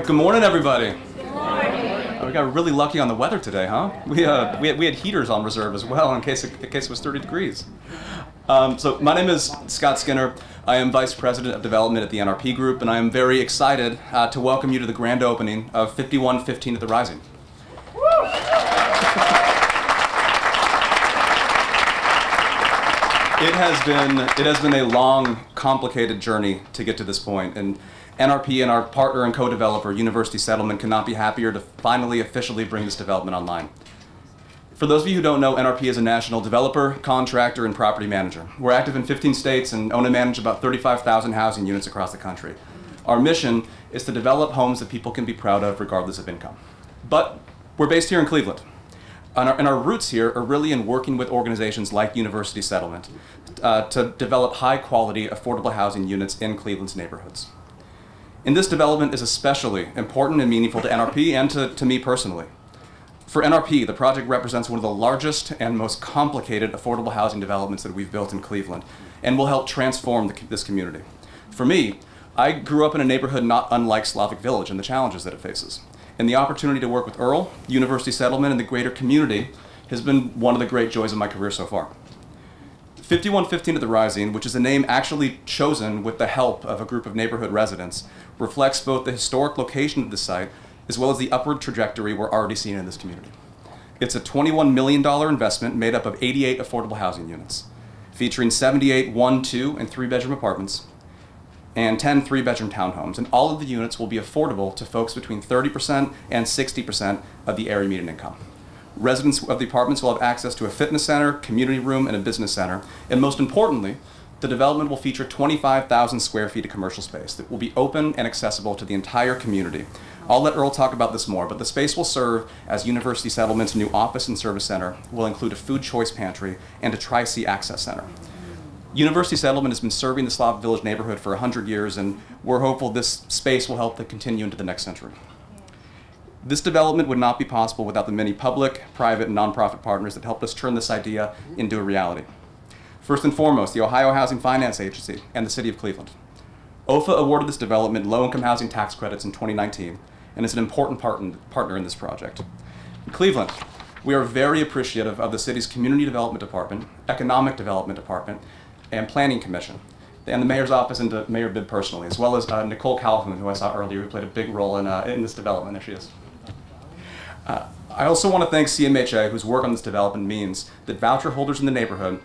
right, good morning, everybody. Good morning. We got really lucky on the weather today, huh? We had heaters on reserve as well in case it was 30 degrees. So my name is Scott Skinner. I am Vice President of Development at the NRP Group, and I am very excited to welcome you to the grand opening of 5115 at the Rising. It has been a long, complicated journey to get to this point, and NRP and our partner and co-developer, University Settlement, could not be happier to finally officially bring this development online. For those of you who don't know, NRP is a national developer, contractor, and property manager. We're active in 15 states and own and manage about 35,000 housing units across the country. Our mission is to develop homes that people can be proud of regardless of income. But we're based here in Cleveland. And our roots here are really in working with organizations like University Settlement to develop high-quality, affordable housing units in Cleveland's neighborhoods. And this development is especially important and meaningful to NRP and to me personally. For NRP, the project represents one of the largest and most complicated affordable housing developments that we've built in Cleveland and will help transform this community. For me, I grew up in a neighborhood not unlike Slavic Village and the challenges that it faces. And the opportunity to work with Earl, University Settlement, and the greater community has been one of the great joys of my career so far. 5115 at the Rising, which is a name actually chosen with the help of a group of neighborhood residents, reflects both the historic location of the site as well as the upward trajectory we're already seeing in this community. It's a $21 million investment made up of 88 affordable housing units, featuring 78 1-, 2-, and 3-bedroom apartments, and 10 3-bedroom townhomes. And all of the units will be affordable to folks between 30% and 60% of the area median income. Residents of the apartments will have access to a fitness center, community room, and a business center. And most importantly, the development will feature 25,000 square feet of commercial space that will be open and accessible to the entire community. I'll let Earl talk about this more, but the space will serve as University Settlement's new office and service center, will include a food choice pantry and a Tri-C access center. University Settlement has been serving the Slavic Village neighborhood for 100 years, and we're hopeful this space will help to continue into the next century. This development would not be possible without the many public, private, and nonprofit partners that helped us turn this idea into a reality. First and foremost, the Ohio Housing Finance Agency and the City of Cleveland. OFA awarded this development low-income housing tax credits in 2019, and is an important partner in this project. In Cleveland, we are very appreciative of the city's Community Development Department, Economic Development Department, and Planning Commission, and the mayor's office and the mayor bid personally, as well as Nicole Calhoun, who I saw earlier, who played a big role in this development. There she is. I also want to thank CMHA, whose work on this development means that voucher holders in the neighborhood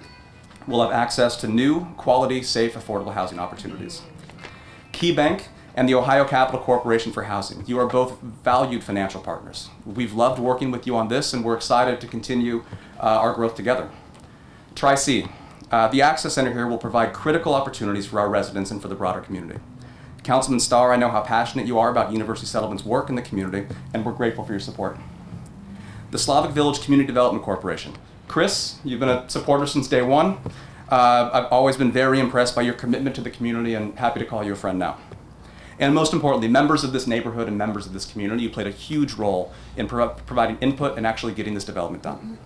will have access to new, quality, safe, affordable housing opportunities. KeyBank and the Ohio Capital Corporation for Housing, you are both valued financial partners. We've loved working with you on this, and we're excited to continue our growth together. Tri-C, the Access Center here will provide critical opportunities for our residents and for the broader community. Councilman Starr, I know how passionate you are about University Settlement's work in the community, and we're grateful for your support. The Slavic Village Community Development Corporation. Chris, you've been a supporter since day one. I've always been very impressed by your commitment to the community and happy to call you a friend now. And most importantly, members of this neighborhood and members of this community, you played a huge role in providing input and actually getting this development done.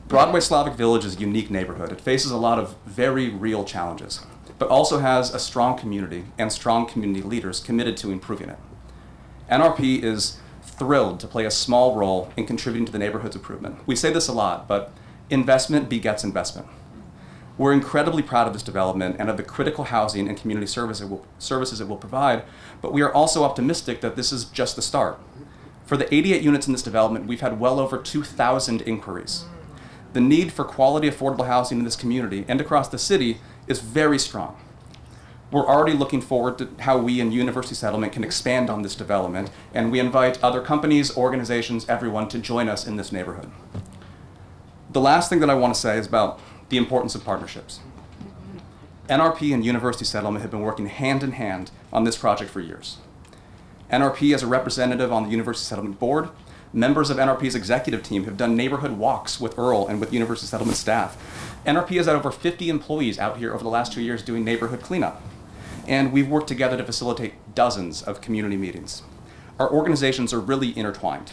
Broadway Slavic Village is a unique neighborhood. It faces a lot of very real challenges, but also has a strong community and strong community leaders committed to improving it. NRP is thrilled to play a small role in contributing to the neighborhood's improvement. We say this a lot, but investment begets investment. We're incredibly proud of this development and of the critical housing and community services it will provide, but we are also optimistic that this is just the start. For the 88 units in this development, we've had well over 2,000 inquiries. The need for quality, affordable housing in this community and across the city is very strong. We're already looking forward to how we in University Settlement can expand on this development, and we invite other companies, organizations, everyone to join us in this neighborhood. The last thing that I want to say is about the importance of partnerships. NRP and University Settlement have been working hand in hand on this project for years. NRP, as a representative on the University Settlement Board, members of NRP's executive team have done neighborhood walks with Earl and with University Settlement staff. NRP has had over 50 employees out here over the last 2 years doing neighborhood cleanup. And we've worked together to facilitate dozens of community meetings. Our organizations are really intertwined.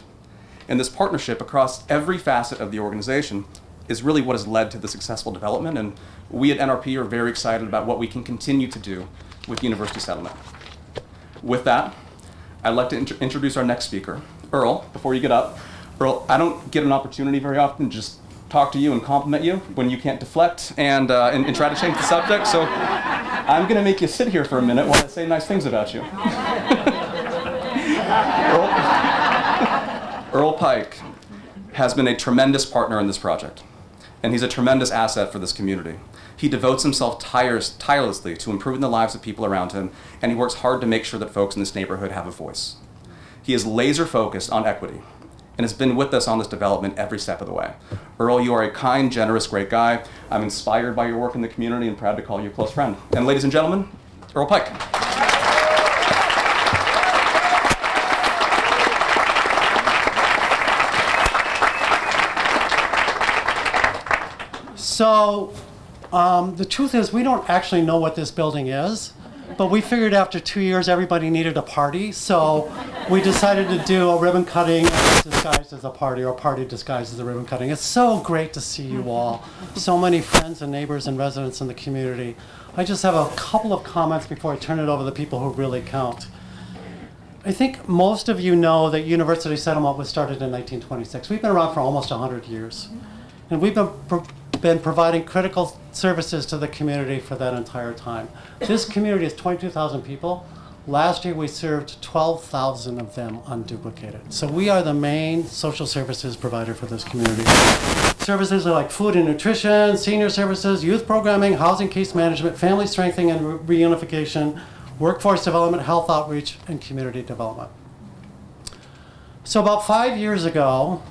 And this partnership across every facet of the organization is really what has led to the successful development, and we at NRP are very excited about what we can continue to do with University Settlement. With that, I'd like to introduce our next speaker. Earl, before you get up. Earl, I don't get an opportunity very often to just talk to you and compliment you when you can't deflect and try to change the subject, so I'm going to make you sit here for a minute while I say nice things about you. Earl Pike has been a tremendous partner in this project, and he's a tremendous asset for this community. He devotes himself tirelessly to improving the lives of people around him, and he works hard to make sure that folks in this neighborhood have a voice. He is laser focused on equity and has been with us on this development every step of the way. Earl, you are a kind, generous, great guy. I'm inspired by your work in the community and proud to call you a close friend. And ladies and gentlemen, Earl Pike. So, the truth is we don't actually know what this building is, but we figured after 2 years everybody needed a party, so we decided to do a ribbon cutting disguised as a party, or a party disguised as a ribbon cutting. It's so great to see you all, so many friends and neighbors and residents in the community. I just have a couple of comments before I turn it over to the people who really count. I think most of you know that University Settlement was started in 1926. We've been around for almost 100 years, and we've been providing critical services to the community for that entire time. This community is 22,000 people. Last year we served 12,000 of them unduplicated. So we are the main social services provider for this community. Services are like food and nutrition, senior services, youth programming, housing case management, family strengthening and reunification, workforce development, health outreach, and community development. So about 5 years ago,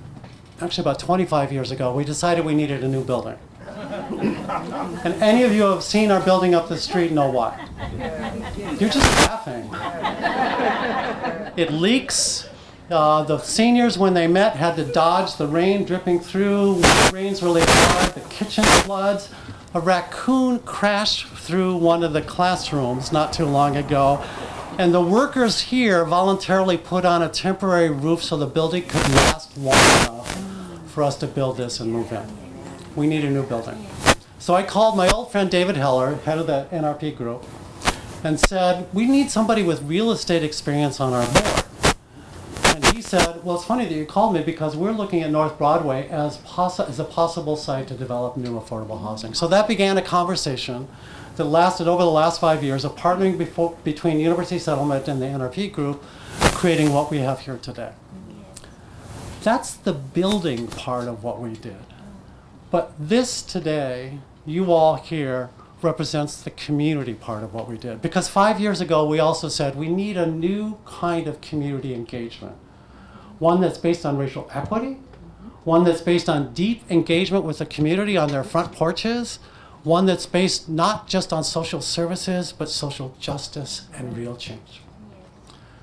actually about 25 years ago, we decided we needed a new building. And any of you who have seen our building up the street know why. You're just laughing. It leaks. The seniors, when they met, had to dodge the rain dripping through. When it rains really hard, the kitchen floods. A raccoon crashed through one of the classrooms not too long ago. And the workers here voluntarily put on a temporary roof so the building could last long enough for us to build this and move in. We need a new building. So I called my old friend David Heller, head of the NRP group, and said, we need somebody with real estate experience on our board. And he said, well, it's funny that you called me because we're looking at North Broadway as a possible site to develop new affordable housing. So that began a conversation that lasted over the last 5 years of partnering between University Settlement and the NRP group, creating what we have here today. That's the building part of what we did. But this today, you all here, represents the community part of what we did. Because 5 years ago, we also said we need a new kind of community engagement. One that's based on racial equity, one that's based on deep engagement with the community on their front porches, one that's based not just on social services, but social justice and real change.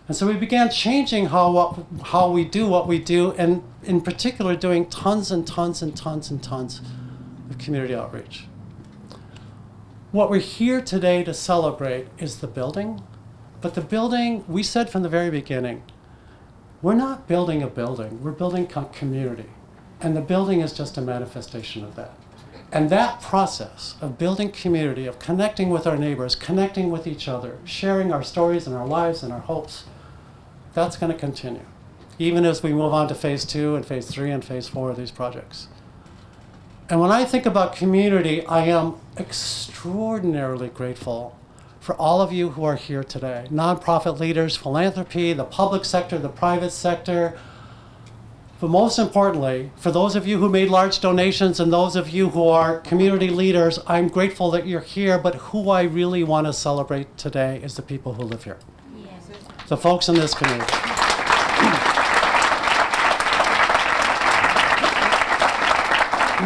And so we began changing how we do what we do, and in particular doing tons and tons and tons and tons of community outreach. What we're here today to celebrate is the building, but the building, we said from the very beginning, we're not building a building, we're building community. And the building is just a manifestation of that. And that process of building community, of connecting with our neighbors, connecting with each other, sharing our stories and our lives and our hopes, that's going to continue, even as we move on to phase 2 and phase 3 and phase 4 of these projects. And when I think about community, I am extraordinarily grateful for all of you who are here today. Nonprofit leaders, philanthropy, the public sector, the private sector. But most importantly, for those of you who made large donations and those of you who are community leaders, I'm grateful that you're here, but who I really want to celebrate today is the people who live here. Yes. The folks in this community.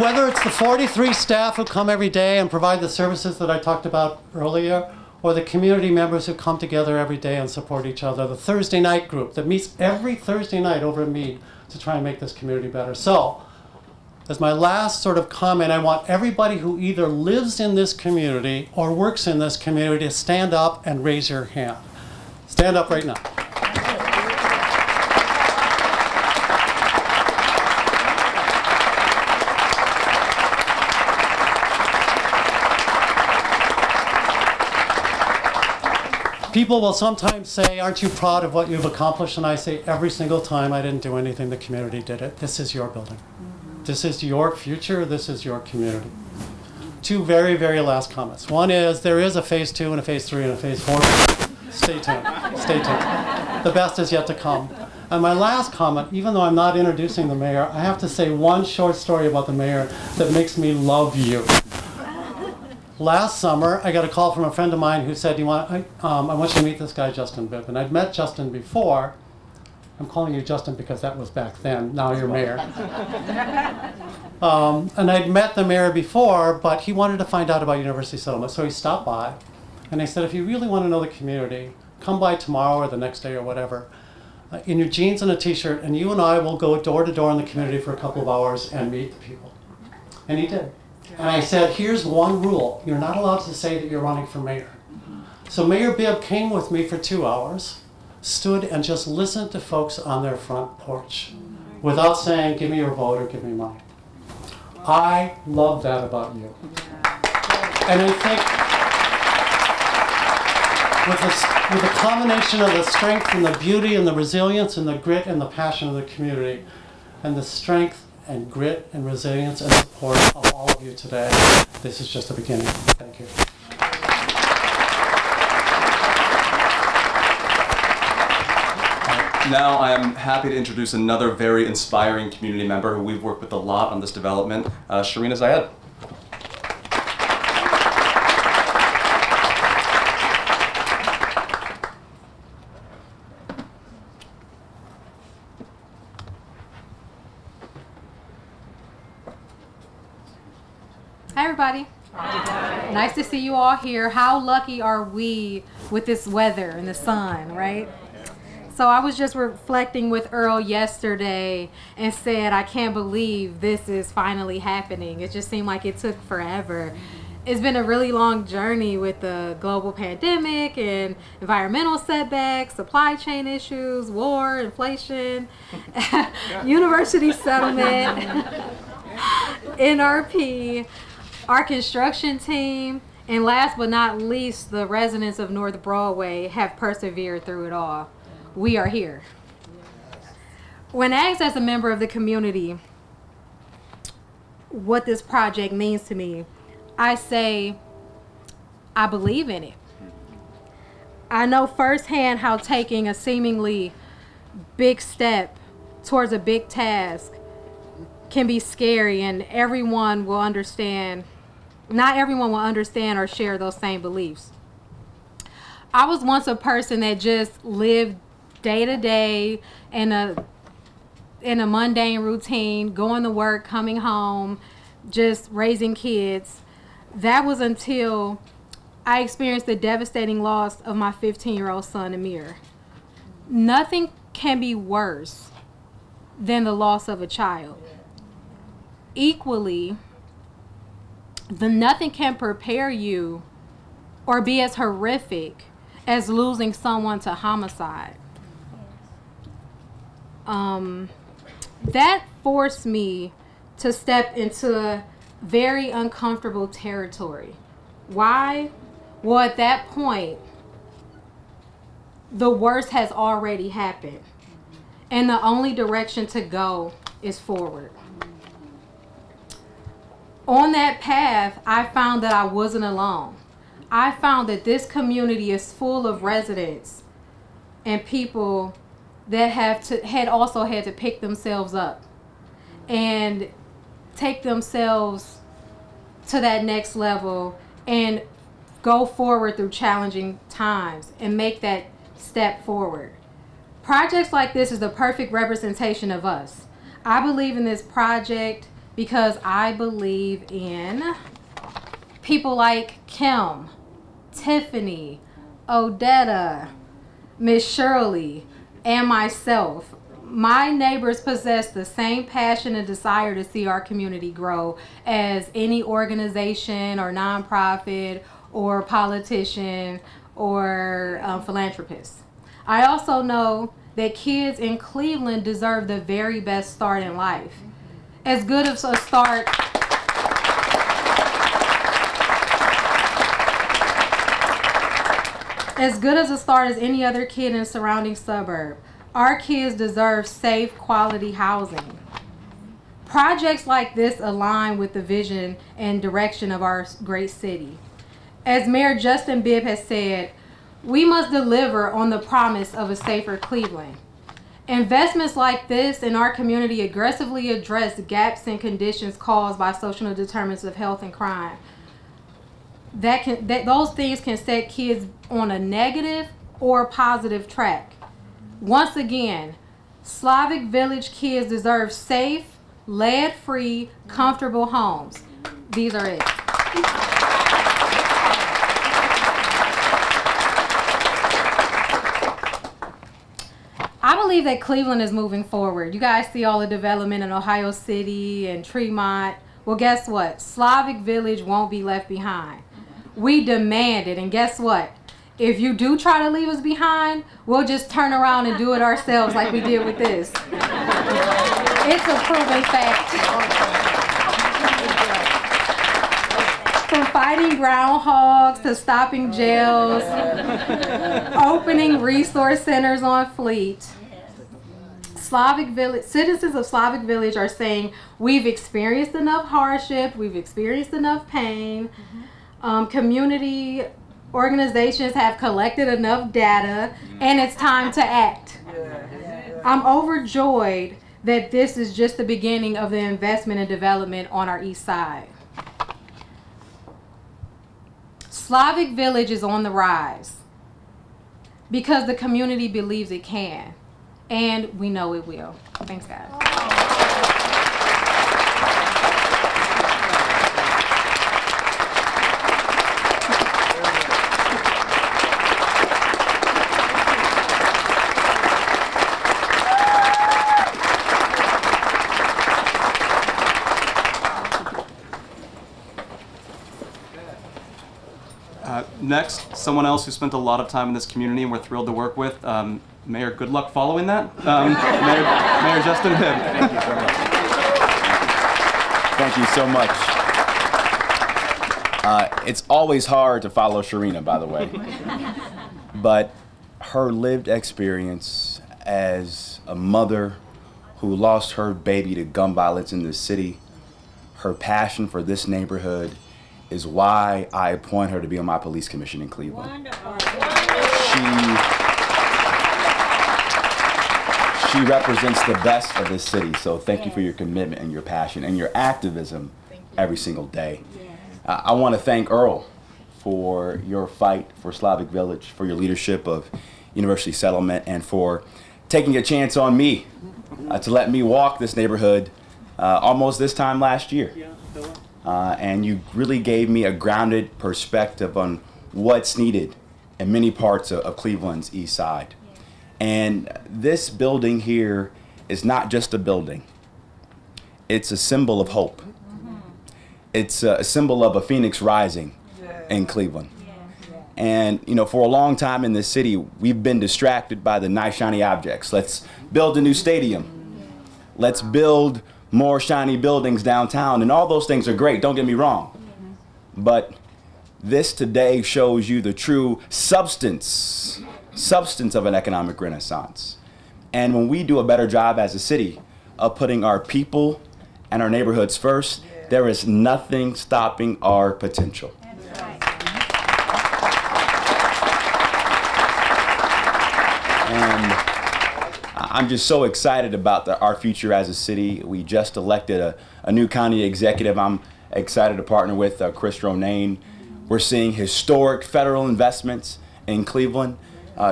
Whether it's the 43 staff who come every day and provide the services that I talked about earlier, or the community members who come together every day and support each other, the Thursday night group that meets every Thursday night over at Mead to try and make this community better. So, as my last sort of comment, I want everybody who either lives in this community or works in this community to stand up and raise your hand. Stand up right now. People will sometimes say, aren't you proud of what you've accomplished? And I say every single time, I didn't do anything, the community did it. This is your building. This is your future, this is your community. Two very, very last comments. One is, there is a phase 2 and a phase 3 and a phase 4. Stay tuned, stay tuned. The best is yet to come. And my last comment, even though I'm not introducing the mayor, I have to say one short story about the mayor that makes me love you. Last summer, I got a call from a friend of mine who said, I want you to meet this guy, Justin Bibb. And I'd met Justin before. I'm calling you Justin because that was back then. Now you're mayor. And I'd met the mayor before, but he wanted to find out about University Settlement. So he stopped by. And I said, if you really want to know the community, come by tomorrow or the next day or whatever, in your jeans and a t-shirt, and you and I will go door to door in the community for a couple of hours and meet the people. And he did. And I said, here's one rule. You're not allowed to say that you're running for mayor. So Mayor Bibb came with me for 2 hours, stood and just listened to folks on their front porch without saying, give me your vote or give me mine. I love that about you. And I think with the combination of the strength and the beauty and the resilience and the grit and the passion of the community, and the strength and grit and resilience and support of all of you today, this is just the beginning. Thank you. Now I am happy to introduce another very inspiring community member who we've worked with a lot on this development, Sharina Zayed. Hi everybody. Hi. Nice to see you all here. How lucky are we with this weather and the sun, right? So I was just reflecting with Earl yesterday and said, I can't believe this is finally happening. It just seemed like it took forever. It's been a really long journey with the global pandemic and environmental setbacks, supply chain issues, war, inflation, university settlement, NRP, our construction team, and last but not least, the residents of North Broadway have persevered through it all. We are here. When asked as a member of the community what this project means to me, I say, I believe in it. I know firsthand how taking a seemingly big step towards a big task can be scary, and everyone will understand, not everyone will understand or share those same beliefs. I was once a person that just lived day to day in a mundane routine, going to work, coming home, just raising kids. That was until I experienced the devastating loss of my 15-year-old son, Amir. Nothing can be worse than the loss of a child. Equally, nothing can prepare you or be as horrific as losing someone to homicide. That forced me to step into very uncomfortable territory. Why? Well, at that point, the worst has already happened, and the only direction to go is forward. On that path, I found that I wasn't alone. I found that this community is full of residents and people that had also had to pick themselves up and take themselves to that next level and go forward through challenging times and make that step forward. Projects like this is the perfect representation of us. I believe in this project because I believe in people like Kim, Tiffany, Odetta, Miss Shirley, and myself. My neighbors possess the same passion and desire to see our community grow as any organization or nonprofit or politician or philanthropist. I also know that kids in Cleveland deserve the very best start in life. As good of a start as good as a start as any other kid in a surrounding suburb. Our kids deserve safe, quality housing. Projects like this align with the vision and direction of our great city. As Mayor Justin Bibb has said, we must deliver on the promise of a safer Cleveland. Investments like this in our community aggressively address gaps and conditions caused by social determinants of health and crime. Those things can set kids on a negative or positive track. Once again, Slavic Village kids deserve safe, lead-free, comfortable homes. These are it. I believe that Cleveland is moving forward. You guys see all the development in Ohio City and Tremont. Well, guess what? Slavic Village won't be left behind. We demand it, and guess what? If you do try to leave us behind, we'll just turn around and do it ourselves like we did with this. It's a proven fact. From fighting groundhogs to stopping jails, opening resource centers on Fleet, Slavic Village, citizens of Slavic Village are saying we've experienced enough hardship, we've experienced enough pain. Community organizations have collected enough data, and it's time to act. I'm overjoyed that this is just the beginning of the investment and development on our east side. Slavic Village is on the rise because the community believes it can, and we know it will. Thanks, guys. Next, someone else who spent a lot of time in this community and we're thrilled to work with, Mayor, good luck following that. Mayor Justin Bibb. Thank you so much. Thank you so much. It's always hard to follow Sharina, by the way. But her lived experience as a mother who lost her baby to gun violence in the city, her passion for this neighborhood, is why I appoint her to be on my police commission in Cleveland. Wonderful. She represents the best of this city, so thank you for your commitment and your passion and your activism every single day. I want to thank Earl for your fight for Slavic Village, for your leadership of University Settlement, and for taking a chance on me to let me walk this neighborhood almost this time last year. And you really gave me a grounded perspective on what's needed in many parts of Cleveland's east side. And this building here is not just a building. It's a symbol of hope. It's a symbol of a phoenix rising in Cleveland. And you know, for a long time in this city, we've been distracted by the nice shiny objects. Let's build a new stadium. Let's build more shiny buildings downtown, and all those things are great, don't get me wrong. But this today shows you the true substance of an economic renaissance. And when we do a better job as a city of putting our people and our neighborhoods first, there is nothing stopping our potential. And I'm just so excited about our future as a city. We just elected a new county executive. I'm excited to partner with Chris Ronayne. We're seeing historic federal investments in Cleveland.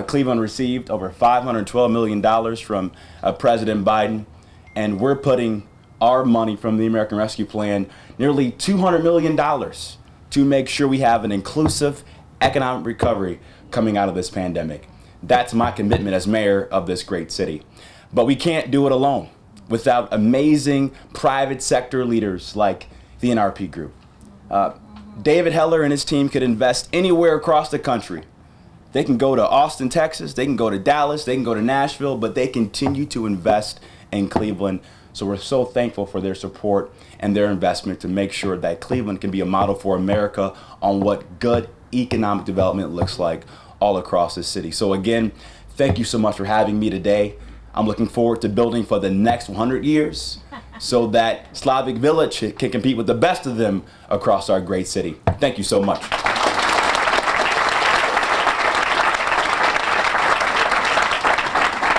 Cleveland received over $512 million from President Biden, and we're putting our money from the American Rescue Plan, nearly $200 million, to make sure we have an inclusive economic recovery coming out of this pandemic. That's my commitment as mayor of this great city. But we can't do it alone without amazing private sector leaders like the NRP Group. David Heller and his team could invest anywhere across the country. They can go to Austin, Texas, they can go to Dallas, they can go to Nashville, but they continue to invest in Cleveland. So we're so thankful for their support and their investment to make sure that Cleveland can be a model for America on what good economic development looks like all across this city. So again, thank you so much for having me today. I'm looking forward to building for the next 100 years so that Slavic Village can compete with the best of them across our great city. Thank you so much.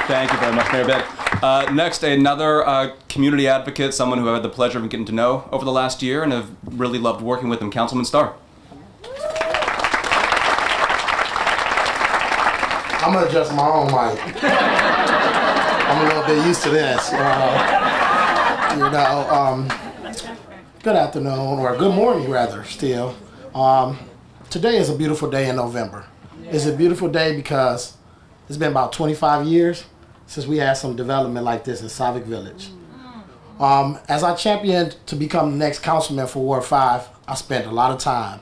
Thank you very much, Mayor Beck. Next, another community advocate, someone who I had the pleasure of getting to know over the last year and have really loved working with him, Councilman Starr. I'm gonna adjust my own mic. I'm a little bit used to this. Good afternoon, or good morning rather, still. Today is a beautiful day in November. It's a beautiful day because it's been about 25 years since we had some development like this in Slavic Village. As I championed to become the next councilman for Ward 5, I spent a lot of time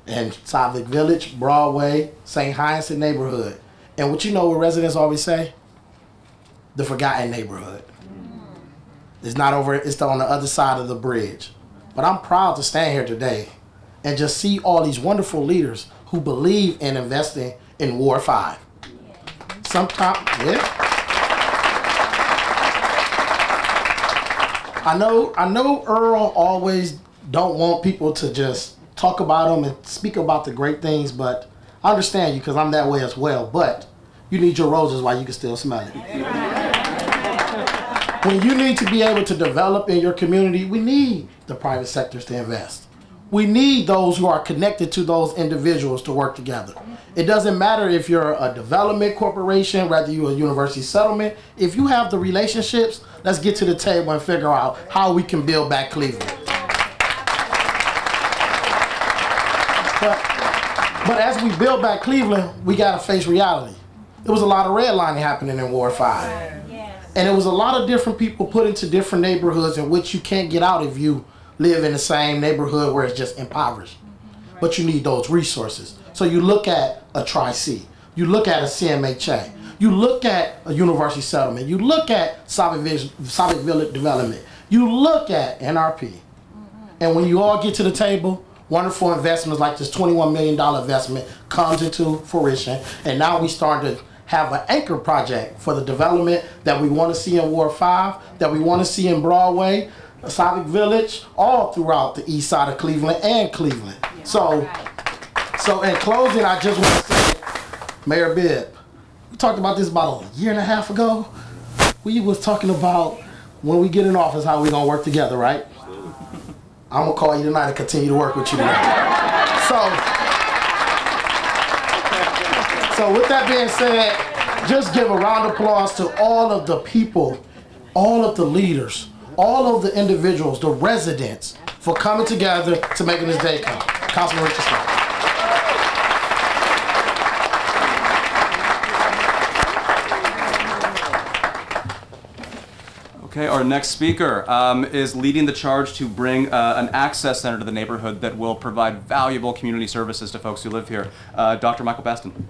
in Slavic Village, Broadway, St. Hyacinth neighborhood. And what residents always say? The forgotten neighborhood. It's not over, it's on the other side of the bridge. But I'm proud to stand here today and just see all these wonderful leaders who believe in investing in Ward 5. Sometimes, yeah. I know Earl always don't want people to just talk about him and speak about the great things, but I understand you because I'm that way as well. But you need your roses while you can still smell it. When you need to be able to develop in your community, we need the private sectors to invest. We need those who are connected to those individuals to work together. It doesn't matter if you're a development corporation, whether you're a university settlement. If you have the relationships, let's get to the table and figure out how we can build back Cleveland. But as we build back Cleveland, we gotta face reality. There was a lot of redlining happening in Ward 5. And it was a lot of different people put into different neighborhoods in which you can't get out if you live in the same neighborhood where it's just impoverished. But you need those resources. So you look at a Tri-C, you look at a CMHA, you look at a university settlement, you look at Slavic Village development, you look at NRP. And when you all get to the table, wonderful investments like this $21 million investment comes into fruition. And now we start to have an anchor project for the development that we want to see in Ward 5, that we want to see in Broadway, Slavic Village, all throughout the east side of Cleveland and Cleveland. So in closing, I just want to say, Mayor Bibb, we talked about this about a year and a half ago. We was talking about when we get in office, how we gonna work together, right? I'm gonna call you tonight and continue to work with you tonight. So with that being said, just give a round of applause to all of the people, all of the leaders, all of the individuals, the residents, for coming together to making this day come. Councilman Richard Starr. Okay, our next speaker is leading the charge to bring an access center to the neighborhood that will provide valuable community services to folks who live here. Dr. Michael Baston.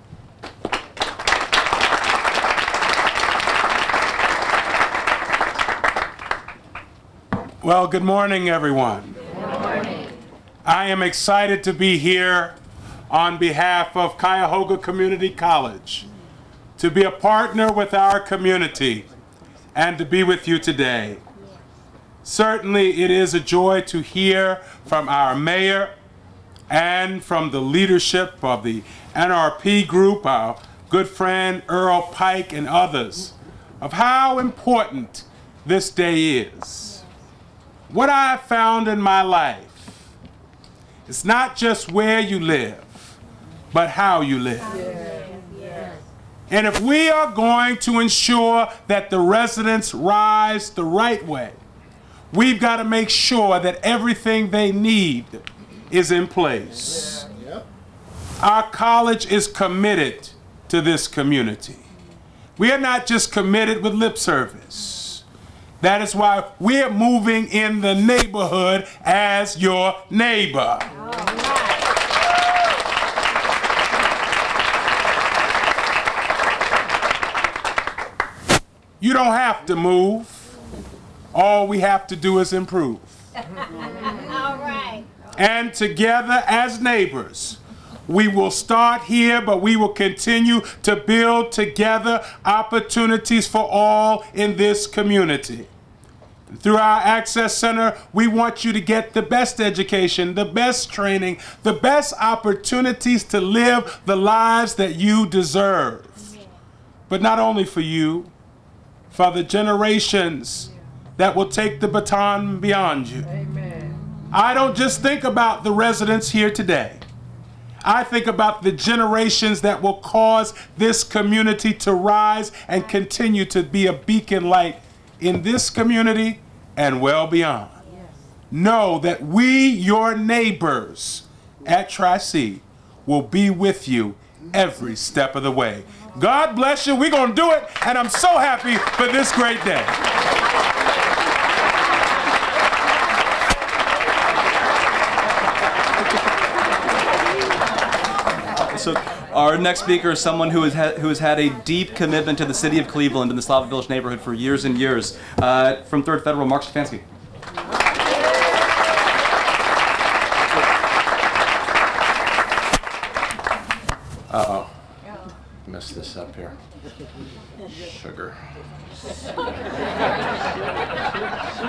Well, good morning, everyone. Good morning. I am excited to be here on behalf of Cuyahoga Community College, to be a partner with our community, and to be with you today. Certainly, it is a joy to hear from our mayor and from the leadership of the NRP group, our good friend Earl Pike and others, of how important this day is. What I have found in my life is not just where you live, but how you live. And if we are going to ensure that the residents rise the right way, we've got to make sure that everything they need is in place. Our college is committed to this community. We are not just committed with lip service. That is why we're moving in the neighborhood as your neighbor. You don't have to move. All we have to do is improve. All right. And together as neighbors, We will start here, but we will continue to build together opportunities for all in this community. Through our Access Center, we want you to get the best education, the best training, the best opportunities to live the lives that you deserve. But not only for you, for the generations that will take the baton beyond you. Amen. I don't just think about the residents here today. I think about the generations that will cause this community to rise and continue to be a beacon light in this community and well beyond. Yes. Know that we, your neighbors at Tri-C, will be with you every step of the way. God bless you. We're going to do it, and I'm so happy for this great day. So our next speaker is someone who has had a deep commitment to the city of Cleveland and the Slavic Village neighborhood for years and years. From Third Federal, Mark Stefanski. Uh-oh. Messed this up here. Sugar.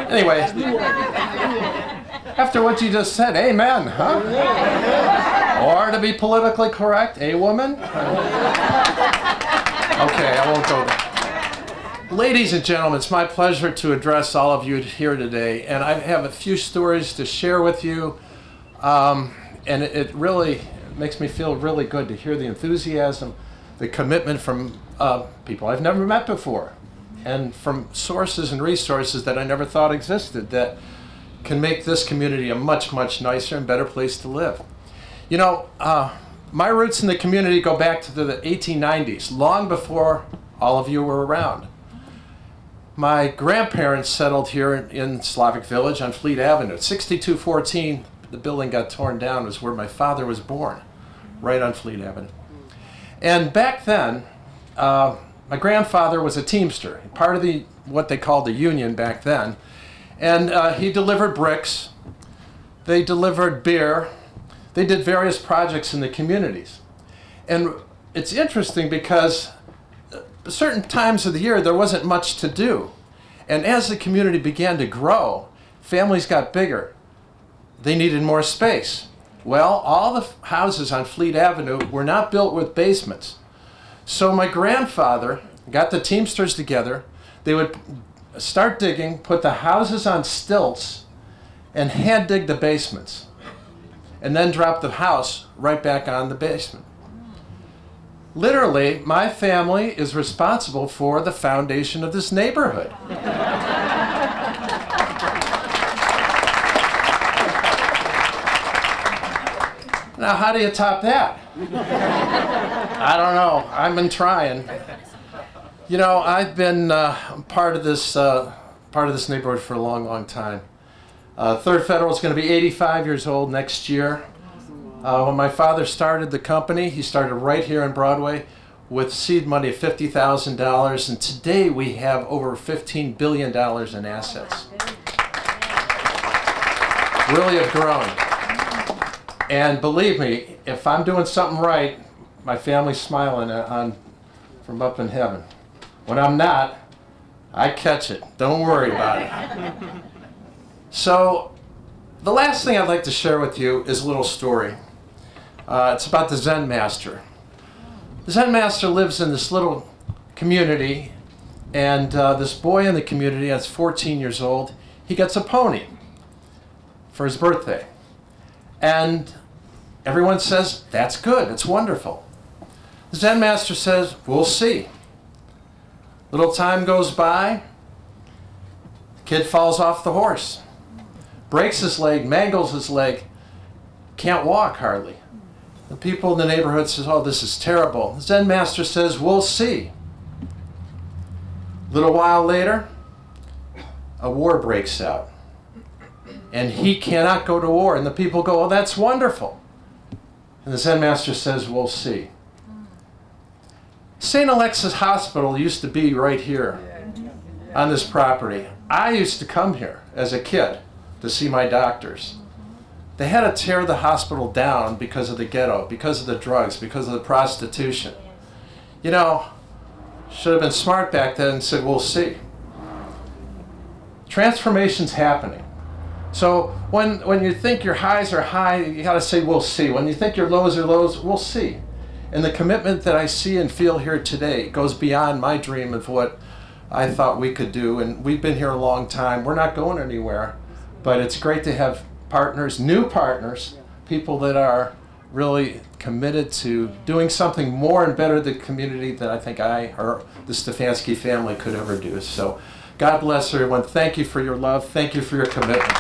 Anyway, after what you just said, amen, huh? Or to be politically correct, a woman? Okay, I won't go there. Ladies and gentlemen, it's my pleasure to address all of you here today, and I have a few stories to share with you, and it really makes me feel really good to hear the enthusiasm, the commitment from people I've never met before, and from sources and resources that I never thought existed that can make this community a much, much nicer and better place to live. You know, my roots in the community go back to the 1890s, long before all of you were around. My grandparents settled here in Slavic Village on Fleet Avenue. 6214, the building got torn down, was where my father was born, right on Fleet Avenue. And back then, my grandfather was a teamster, part of what they called the union back then. And he delivered bricks, they delivered beer, they did various projects in the communities. And it's interesting because certain times of the year there wasn't much to do. And as the community began to grow, families got bigger. They needed more space. Well, all the houses on Fleet Avenue were not built with basements. So my grandfather got the teamsters together. They would start digging, put the houses on stilts, and hand dig the basements, and then drop the house right back on the basement. Literally, my family is responsible for the foundation of this neighborhood. Now, how do you top that? I don't know. I've been trying. You know, I've been part of this neighborhood for a long, long time. Third Federal is going to be 85 years old next year. When my father started the company, he started right here on Broadway with seed money of $50,000, and today we have over $15 billion in assets. Really have grown. And believe me, if I'm doing something right, my family's smiling from up in heaven. When I'm not, I catch it. Don't worry about it. So, the last thing I'd like to share with you is a little story. It's about the Zen Master. The Zen Master lives in this little community, and this boy in the community, that's 14 years old, he gets a pony for his birthday. And everyone says, that's good, it's wonderful. The Zen Master says, we'll see. Little time goes by, the kid falls off the horse, breaks his leg, mangles his leg, can't walk hardly. The people in the neighborhood says, oh, this is terrible. The Zen Master says, we'll see. A little while later, a war breaks out. And he cannot go to war. And the people go, oh, that's wonderful. And the Zen Master says, we'll see. St. Alexis Hospital used to be right here on this property. I used to come here as a kid to see my doctors. They had to tear the hospital down because of the ghetto, because of the drugs, because of the prostitution. You know, should have been smart back then and said, we'll see. Transformation's happening. So when you think your highs are high, you got to say, we'll see. When you think your lows are lows, we'll see. And the commitment that I see and feel here today goes beyond my dream of what I thought we could do. And we've been here a long time. We're not going anywhere. But it's great to have partners, new partners, people that are really committed to doing something more and better to the community than I think I or the Stefanski family could ever do. So God bless everyone. Thank you for your love. Thank you for your commitment.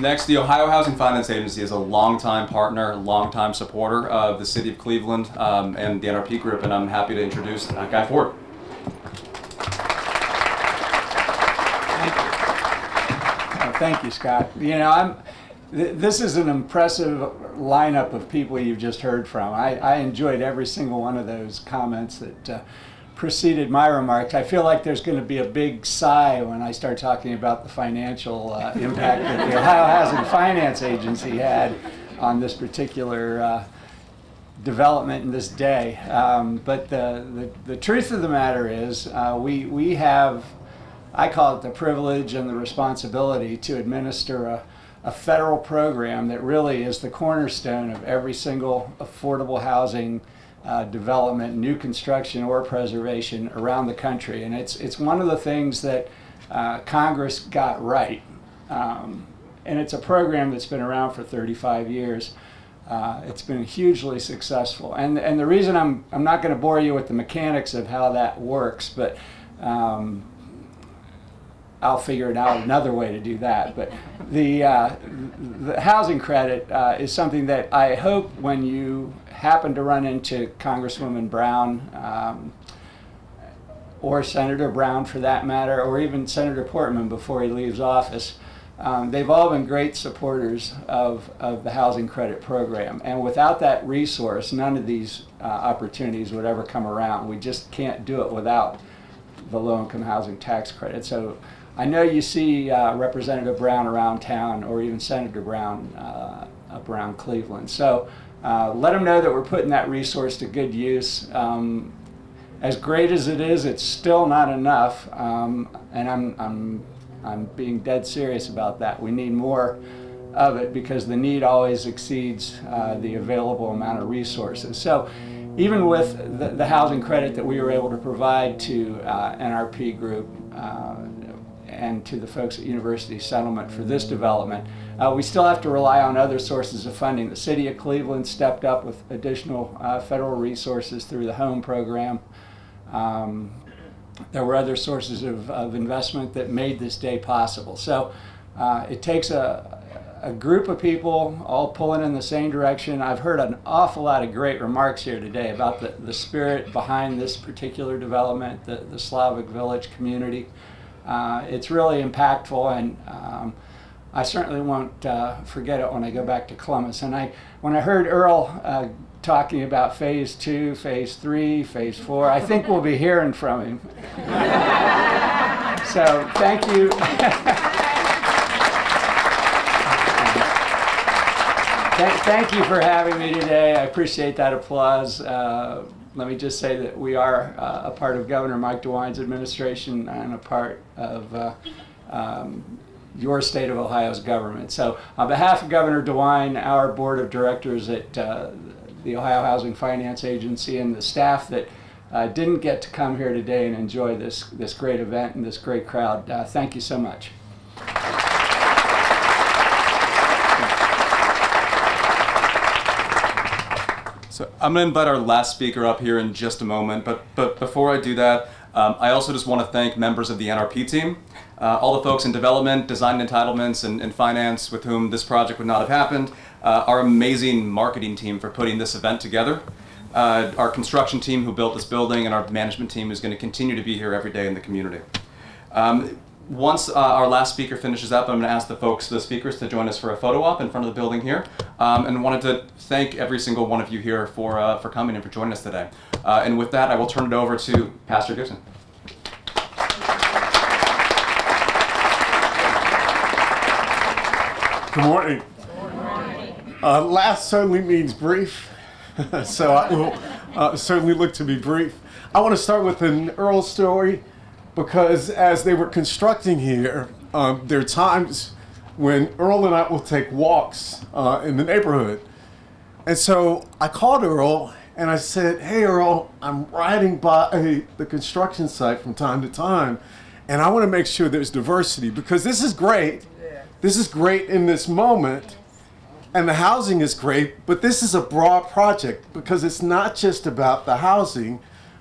Next, the Ohio Housing Finance Agency is a longtime partner, longtime supporter of the City of Cleveland and the NRP Group, and I'm happy to introduce Guy Ford. Thank you, Scott. You know, this is an impressive lineup of people you've just heard from. I enjoyed every single one of those comments that preceded my remarks. I feel like there's going to be a big sigh when I start talking about the financial impact that the Ohio Housing Finance Agency had on this particular development in this day. But the truth of the matter is we have, I call it the privilege and the responsibility to administer a federal program that really is the cornerstone of every single affordable housing development, new construction or preservation around the country. And it's one of the things that Congress got right. And it's a program that's been around for 35 years. It's been hugely successful. And the reason I'm not going to bore you with the mechanics of how that works, but I'll figure it out another way to do that. But the housing credit is something that I hope when you happen to run into Congresswoman Brown or Senator Brown for that matter, or even Senator Portman before he leaves office, they've all been great supporters of the housing credit program. And without that resource, none of these opportunities would ever come around. We just can't do it without the low-income housing tax credit. So I know you see Representative Brown around town, or even Senator Brown up around Cleveland. So let them know that we're putting that resource to good use. As great as it is, it's still not enough, and I'm being dead serious about that. We need more of it because the need always exceeds the available amount of resources. So even with the housing credit that we were able to provide to NRP Group and to the folks at University Settlement for this development, we still have to rely on other sources of funding. The City of Cleveland stepped up with additional federal resources through the HOME program. There were other sources of investment that made this day possible. So it takes a group of people all pulling in the same direction. I've heard an awful lot of great remarks here today about the spirit behind this particular development, the Slavic Village community. It's really impactful, and I certainly won't forget it when I go back to Columbus. And when I heard Earl talking about phase 2, phase 3, phase 4, I think we'll be hearing from him. So thank you. Thank you for having me today. I appreciate that applause. Let me just say that we are a part of Governor Mike DeWine's administration and a part of your state of Ohio's government. So on behalf of Governor DeWine, our board of directors at the Ohio Housing Finance Agency, and the staff that didn't get to come here today and enjoy this great event and this great crowd, thank you so much. So I'm going to invite our last speaker up here in just a moment, but before I do that, I also just want to thank members of the NRP team, all the folks in development, design and entitlements, and finance with whom this project would not have happened, our amazing marketing team for putting this event together, our construction team who built this building, and our management team who's going to continue to be here every day in the community. Once our last speaker finishes up, I'm going to ask the speakers to join us for a photo op in front of the building here, and wanted to thank every single one of you here for coming and for joining us today. And with that, I will turn it over to Pastor Gibson. Good morning. Last certainly means brief, so I will certainly look to be brief. I want to start with an Earl story because as they were constructing here, there are times when Earl and I will take walks in the neighborhood. And so I called Earl and I said, hey Earl, I'm riding by the construction site from time to time and I want to make sure there's diversity because this is great. This is great in this moment and the housing is great, but this is a broad project because it's not just about the housing,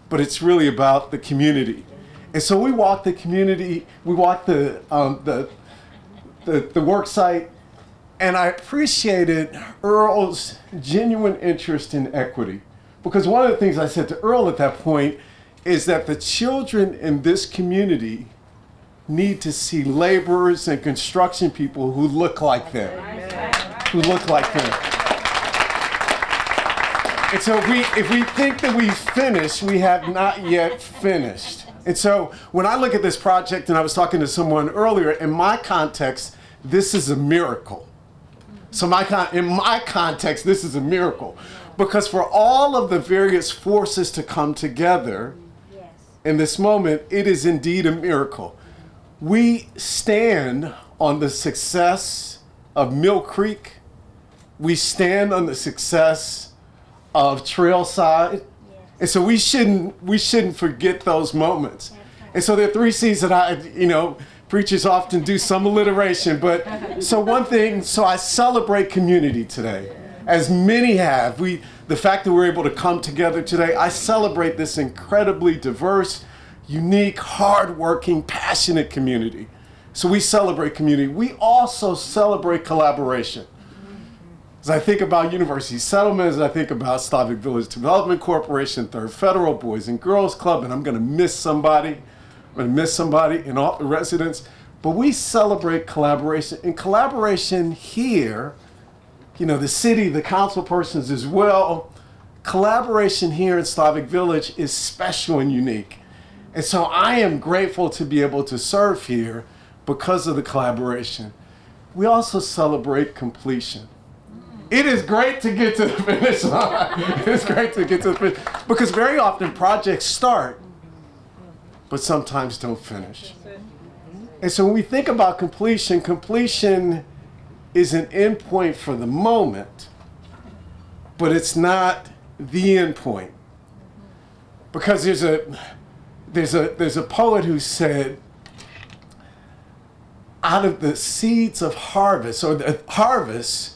but it's really about the community. And so we walked the community, we walked the work site, and I appreciated Earl's genuine interest in equity. Because one of the things I said to Earl at that point is that the children in this community need to see laborers and construction people who look like them. Who look like them. And so if we think that we've finished, we have not yet finished. And so when I look at this project, and I was talking to someone earlier, in my context, this is a miracle. So in my context, this is a miracle. Because for all of the various forces to come together in this moment, it is indeed a miracle. We stand on the success of Mill Creek. We stand on the success of Trailside. And so we shouldn't forget those moments. And so there are 3 C's that preachers often do some alliteration, but so I celebrate community today, as many have. The fact that we're able to come together today, I celebrate this incredibly diverse, unique, hardworking, passionate community. So we celebrate community. We also celebrate collaboration. As I think about University Settlement, as I think about Slavic Village Development Corporation, Third Federal, Boys and Girls Club, and I'm going to miss somebody. I'm going to miss somebody in all the residents. But we celebrate collaboration. And collaboration here, the city, the council persons as well, collaboration here in Slavic Village is special and unique. And so I am grateful to be able to serve here because of the collaboration. We also celebrate completion. It is great to get to the finish line. It's great to get to the finish. Because very often projects start, but sometimes don't finish. And so when we think about completion, completion is an end point for the moment, but it's not the end point. Because there's a poet who said, out of the seeds of harvest, or the harvest,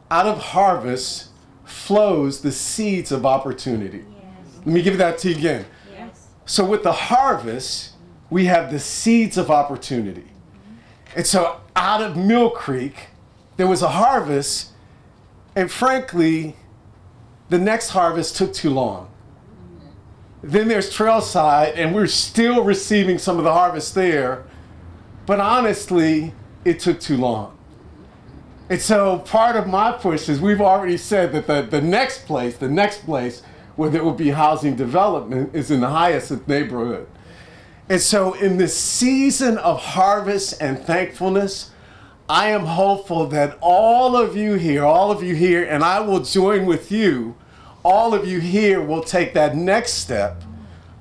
out of harvest flows the seeds of opportunity. Yes. Let me give that to you again. Yes. So with the harvest, we have the seeds of opportunity. And so out of Mill Creek, there was a harvest, and frankly, the next harvest took too long. Then there's Trailside, and we're still receiving some of the harvest there, but honestly, it took too long. And so part of my push is we've already said that the next place where there will be housing development is in the Hyacinth neighborhood. And so in this season of harvest and thankfulness, I am hopeful that all of you here, and I will join with you, all of you here will take that next step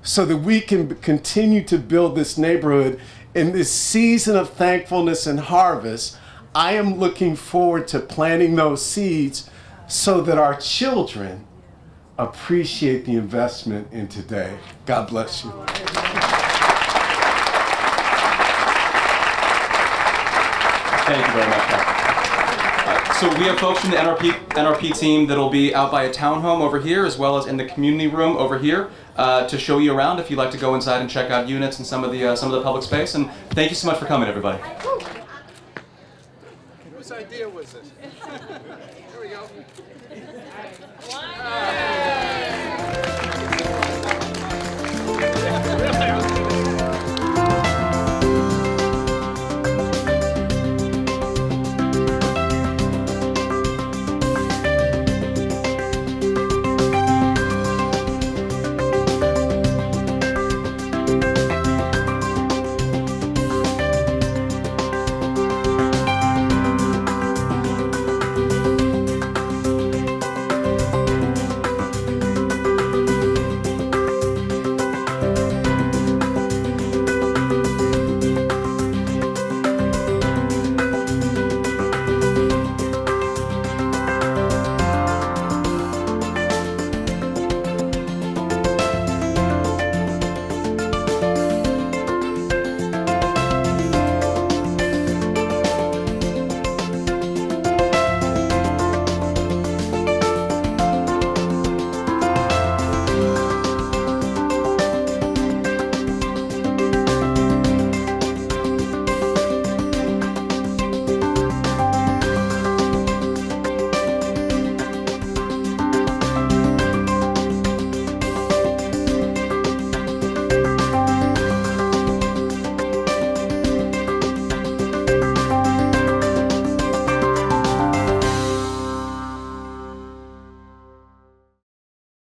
so that we can continue to build this neighborhood in this season of thankfulness and harvest. I am looking forward to planting those seeds so that our children appreciate the investment in today. God bless you. Thank you very much, Dr. So we have folks from the NRP team that will be out by a townhome over here, as well as in the community room over here, to show you around if you'd like to go inside and check out units and some of the public space. And thank you so much for coming, everybody. Whose idea was this?